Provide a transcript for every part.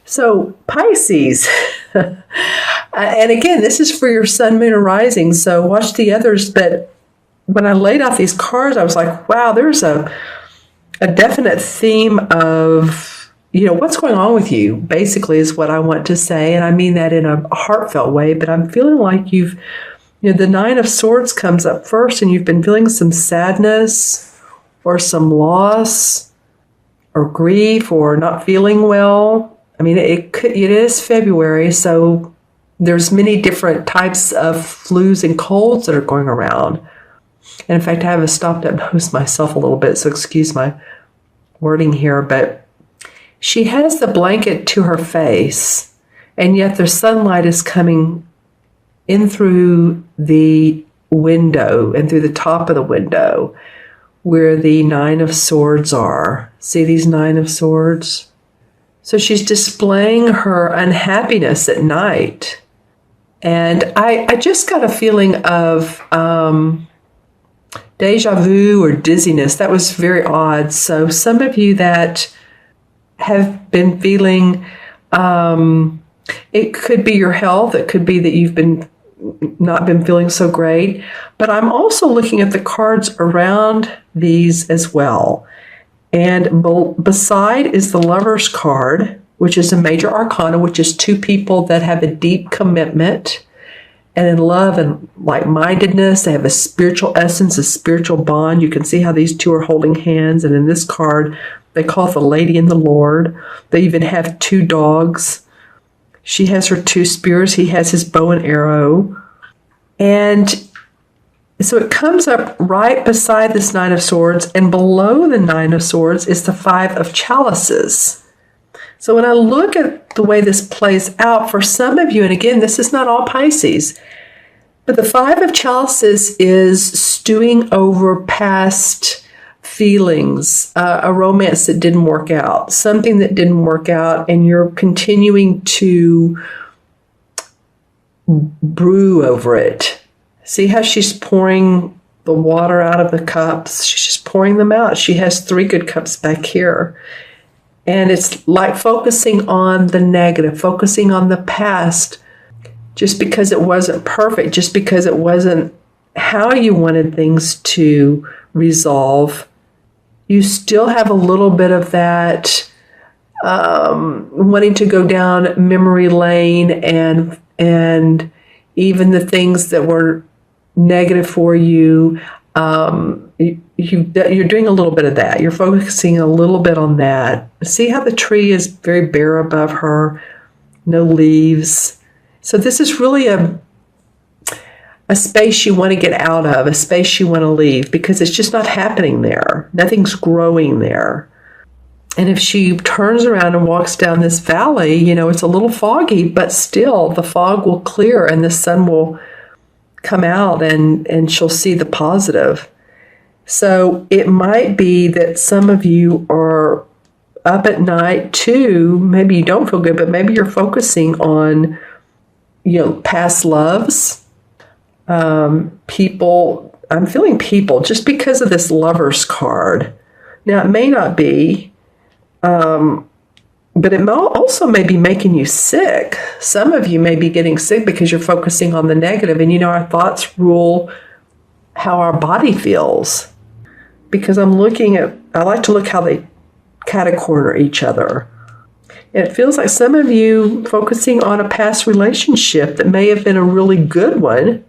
So Pisces, and again, this is for your sun, moon, and rising. So watch the others. But when I laid out these cards, I was like, wow, there's a definite theme of, what's going on with you, basically, is what I want to say. And I mean that in a heartfelt way, but I'm feeling like the Nine of Swords comes up first, and you've been feeling some sadness or some loss or grief or not feeling well. I mean, it is February, so there's many different types of flus and colds that are going around. And in fact, I have a stopped up nose myself a little bit, so excuse my wording here, but she has the blanket to her face, and yet the sunlight is coming in through the window and through the top of the window where the Nine of Swords are. See these Nine of Swords? So she's displaying her unhappiness at night. And I just got a feeling of deja vu or dizziness. That was very odd. So some of you that have been feeling, it could be your health. It could be that you've not been feeling so great. But I'm also looking at the cards around these as well. And beside is the Lover's card, which is a major arcana, which is two people that have a deep commitment and in love and like-mindedness. They have a spiritual essence, a spiritual bond. You can see how these two are holding hands. And in this card, they call it the Lady and the Lord. They even have two dogs. She has her two spears. He has his bow and arrow. And so it comes up right beside this Nine of Swords, and below the Nine of Swords is the Five of Chalices. So when I look at the way this plays out for some of you, and again, this is not all Pisces, but the Five of Chalices is stewing over past feelings, a romance that didn't work out, something that didn't work out, and you're continuing to brew over it. See how she's pouring the water out of the cups? She's just pouring them out. She has 3 good cups back here. And it's like focusing on the negative, focusing on the past, just because it wasn't perfect, just because it wasn't how you wanted things to resolve. You still have a little bit of that wanting to go down memory lane and even the things that were negative for you, you're doing a little bit of that. You're focusing a little bit on that. See how the tree is very bare above her, no leaves. So this is really a space you want to get out of, a space you want to leave, because it's just not happening there. Nothing's growing there. And if she turns around and walks down this valley, it's a little foggy, but still the fog will clear and the sun will come out and she'll see the positive. So it might be that some of you are up at night too. Maybe you don't feel good, but maybe you're focusing on, past loves, people. I'm feeling people just because of this Lover's card. Now it may not be, but it also may be making you sick. Some of you may be getting sick because you're focusing on the negative. And our thoughts rule how our body feels. Because I like to look how they catacorner each other. And it feels like some of you focusing on a past relationship that may have been a really good one.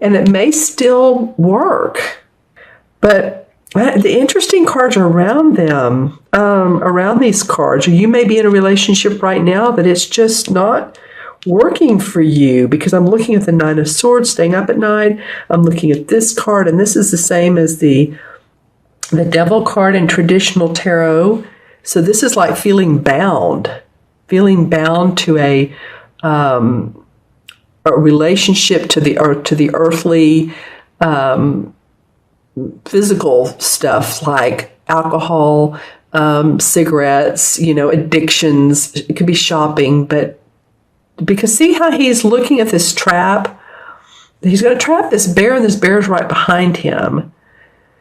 And it may still work. But the interesting cards are around them, around these cards. Or you may be in a relationship right now that it's just not working for you, because I'm looking at the Nine of Swords, staying up at night. I'm looking at this card, and this is the same as the Devil card in traditional tarot. So this is like feeling bound to a relationship to the earthly, physical stuff like alcohol, cigarettes, addictions. It could be shopping, but because see how he's looking at this trap? He's going to trap this bear, and this bear's right behind him.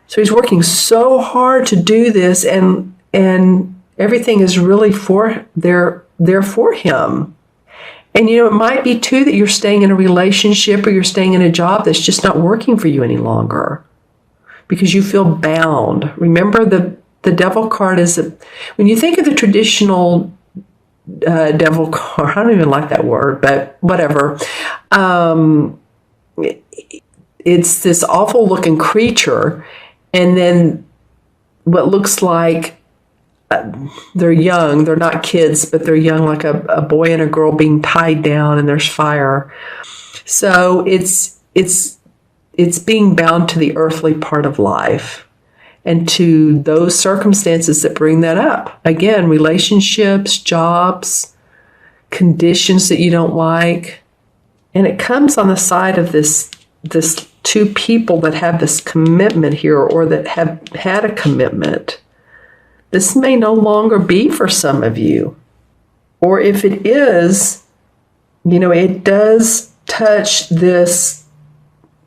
So he's working so hard to do this, and everything is really for their there for him. And, it might be too that you're staying in a relationship or you're staying in a job that's just not working for you any longer because you feel bound. Remember, the devil card is, when you think of the traditional devil card, I don't even like that word, but whatever. It's this awful looking creature. And then what looks like they're young, they're not kids, but they're young, like a boy and a girl being tied down and there's fire. So it's being bound to the earthly part of life and to those circumstances that bring that up. Again, relationships, jobs, conditions that you don't like. And it comes on the side of this two people that have this commitment here or that have had a commitment. This may no longer be for some of you. Or if it is, it does touch this,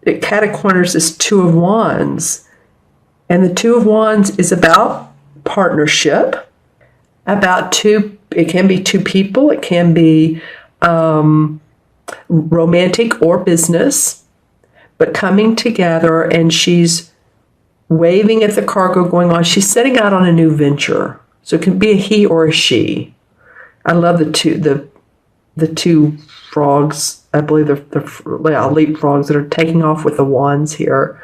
it catacorners this Two of Wands. And the Two of Wands is about partnership, it can be two people, it can be romantic or business, but coming together, and she's waving at the cargo going on. She's setting out on a new venture. So it can be a he or a she. I love the two frogs. I believe they're leap frogs that are taking off with the wands here.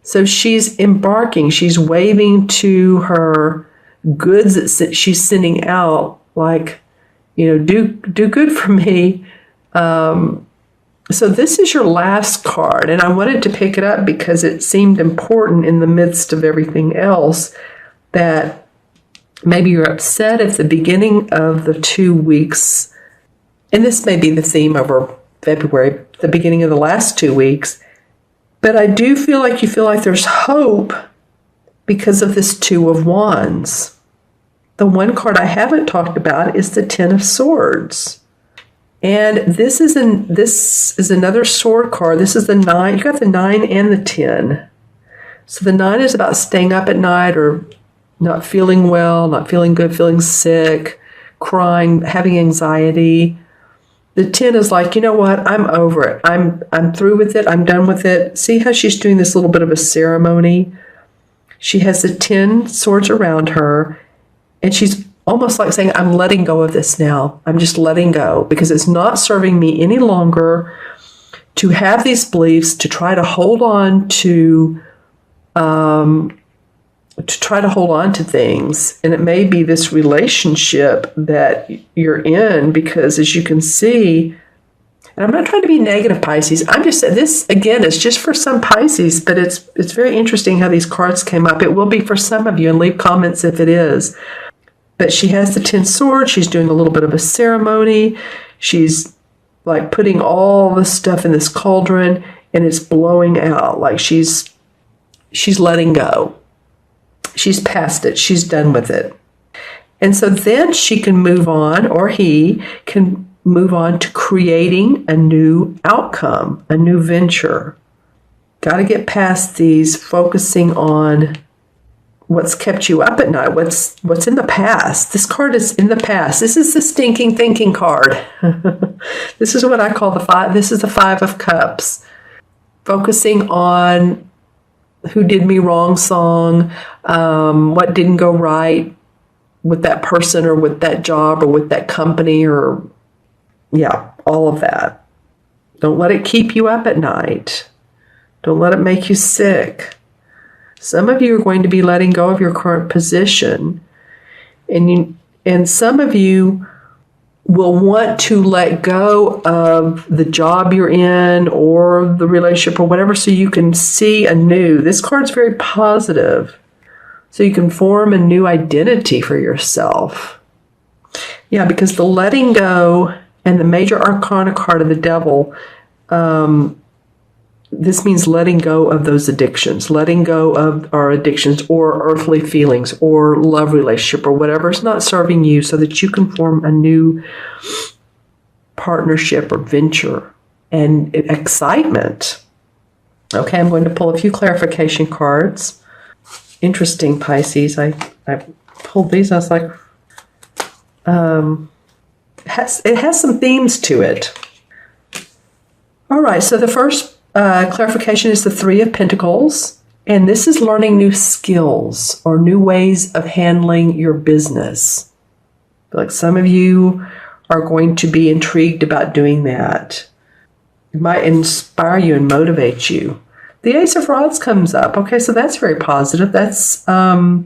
So she's embarking. She's waving to her goods that she's sending out, like, do good for me. So this is your last card, and I wanted to pick it up because it seemed important in the midst of everything else that maybe you're upset at the beginning of the 2 weeks, and this may be the theme over February, the beginning of the last 2 weeks, but I do feel like you feel like there's hope because of this Two of Wands. The one card I haven't talked about is the Ten of Swords. And this is another sword card. This is the 9. You got the 9 and the 10. So the 9 is about staying up at night or not feeling well, not feeling good, feeling sick, crying, having anxiety. The 10 is like, you know what? I'm over it. I'm through with it. I'm done with it. See how she's doing this little bit of a ceremony? She has the 10 swords around her, and she's almost like saying, I'm letting go of this now. I'm just letting go because it's not serving me any longer to have these beliefs, to try to hold on to things. And it may be this relationship that you're in because, as you can see, and I'm not trying to be negative, Pisces. I'm just saying this, again, is just for some Pisces, but it's very interesting how these cards came up. It will be for some of you, and leave comments if it is. But she has the 10 swords. She's doing a little bit of a ceremony. She's like putting all the stuff in this cauldron, and it's blowing out. Like she's letting go. She's past it. She's done with it. And so then she can move on, or he can move on to creating a new outcome, a new venture. Got to get past these, focusing on what's kept you up at night, what's in the past. This card is in the past. This is the stinking thinking card. This is what I call the 5. This is the 5 of Cups. Focusing on who did me wrong song, what didn't go right with that person or with that job or with that company, or all of that. Don't let it keep you up at night. Don't let it make you sick. Some of you are going to be letting go of your current position, and some of you will want to let go of the job you're in or the relationship or whatever, so you can see anew. This card's very positive, so you can form a new identity for yourself. Because the letting go and the major arcana card of the devil, this means letting go of those addictions, letting go of our addictions or earthly feelings or love relationship or whatever is not serving you, so that you can form a new partnership or venture and excitement. Okay, I'm going to pull a few clarification cards. Interesting, Pisces. I pulled these. I was like, it has some themes to it. All right, so the first clarification is the Three of Pentacles, and this is learning new skills or new ways of handling your business. I feel like some of you are going to be intrigued about doing that. It might inspire you and motivate you. The Ace of Rods comes up. Okay, so that's very positive. That's new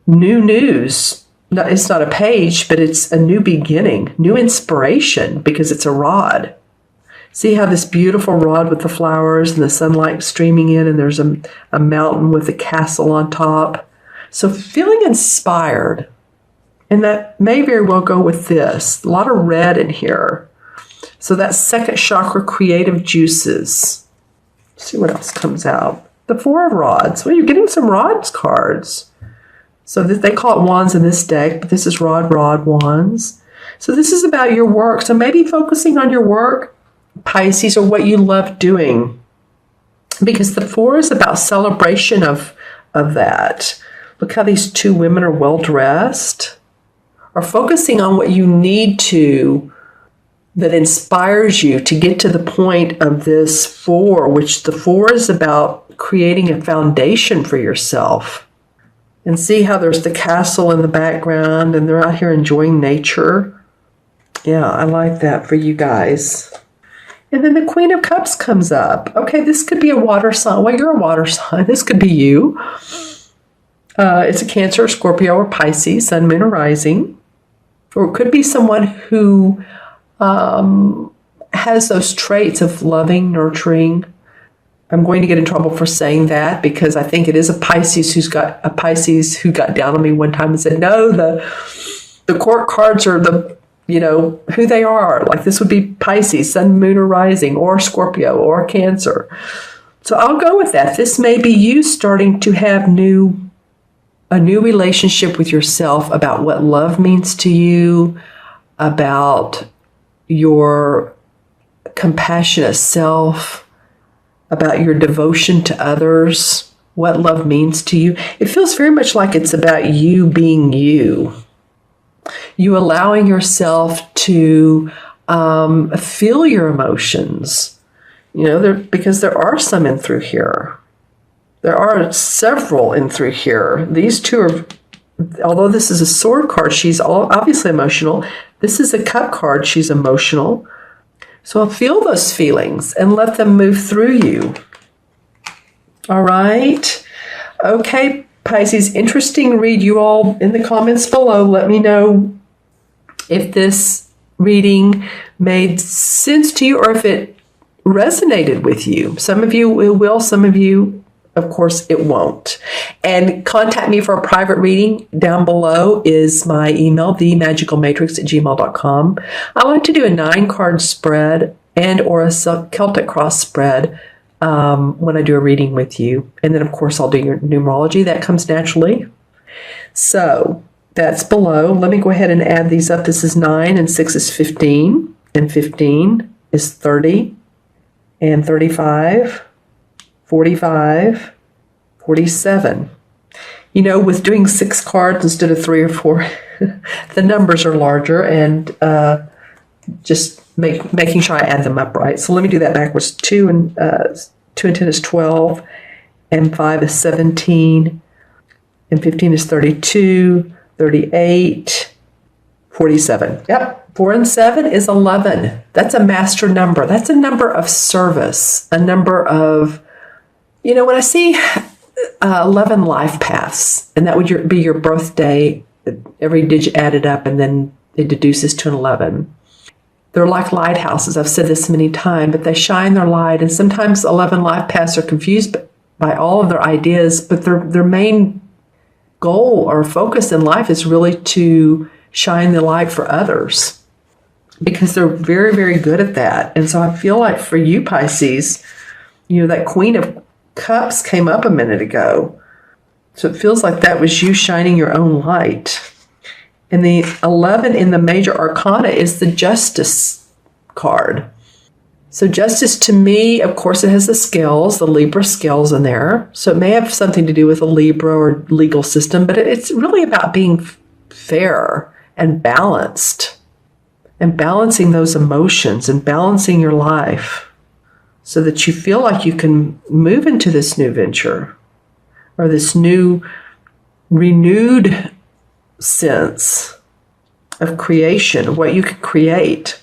news. No, it's not a page, but it's a new beginning, new inspiration, because it's a rod. See how this beautiful rod with the flowers and the sunlight streaming in, and there's a mountain with a castle on top. So feeling inspired, and that may very well go with this. A lot of red in here. So that's second chakra, creative juices. Let's see what else comes out. The Four of Rods. Well, you're getting some rods cards. So they call it wands in this deck, but this is rod, wands. So this is about your work. So maybe focusing on your work, Pisces, or what you love doing. Because the Four is about celebration of that. Look how these two women are well dressed. Or focusing on what you need to, that inspires you to get to the point of this Four, which the Four is about creating a foundation for yourself. And see how there's the castle in the background and they're out here enjoying nature. Yeah, I like that for you guys. And then the Queen of Cups comes up. Okay, this could be a water sign. Well, you're a water sign. This could be you. It's a Cancer, Scorpio, or Pisces, Sun, Moon, or Rising. Or it could be someone who has those traits of loving, nurturing. I'm going to get in trouble for saying that because I think it is a Pisces who got down on me one time and said, no, the court cards are who they are. Like this would be Pisces, Sun, Moon, or Rising, or Scorpio, or Cancer. So I'll go with that. This may be you starting to have a new relationship with yourself about what love means to you, about your compassionate self, about your devotion to others, what love means to you. It feels very much like it's about you being you. You allowing yourself to feel your emotions, because there are some in through here. There are several in through here. These two are, although this is a sword card, she's obviously emotional. This is a cup card, she's emotional. So feel those feelings and let them move through you. All right. Okay, Pisces, interesting read. You all in the comments below, let me know if this reading made sense to you or if it resonated with you. Some of you it will, some of you, of course, it won't. And contact me for a private reading. Down below is my email, themagicalmatrix@gmail.com. I like to do a 9-card spread and or a Celtic cross spread when I do a reading with you. And then, of course, I'll do your numerology. That comes naturally. So that's below. Let me go ahead and add these up. This is 9 and 6 is 15. And 15 is 30 and 35. 45, 47. With doing 6 cards instead of 3 or 4, the numbers are larger and just making sure I add them up right. So let me do that backwards. 2 and 10 is 12, and 5 is 17, and 15 is 32, 38, 47. Yep. 4 and 7 is 11. That's a master number. That's a number of service, a number of, when I see 11 life paths, and that would be your birthday, every digit added up, and then it deduces to an 11. They're like lighthouses. I've said this many times, but they shine their light, and sometimes 11 life paths are confused by all of their ideas, but their main goal or focus in life is really to shine the light for others because they're very, very good at that. And so I feel like for you, Pisces, that Queen of Cups came up a minute ago. So it feels like that was you shining your own light. And the 11 in the major arcana is the Justice card. So Justice to me, of course, it has the scales, the Libra scales in there. So it may have something to do with a Libra or legal system, but it's really about being fair and balanced. and balancing those emotions and balancing your life so that you feel like you can move into this new venture or this new renewed sense of creation, of what you can create.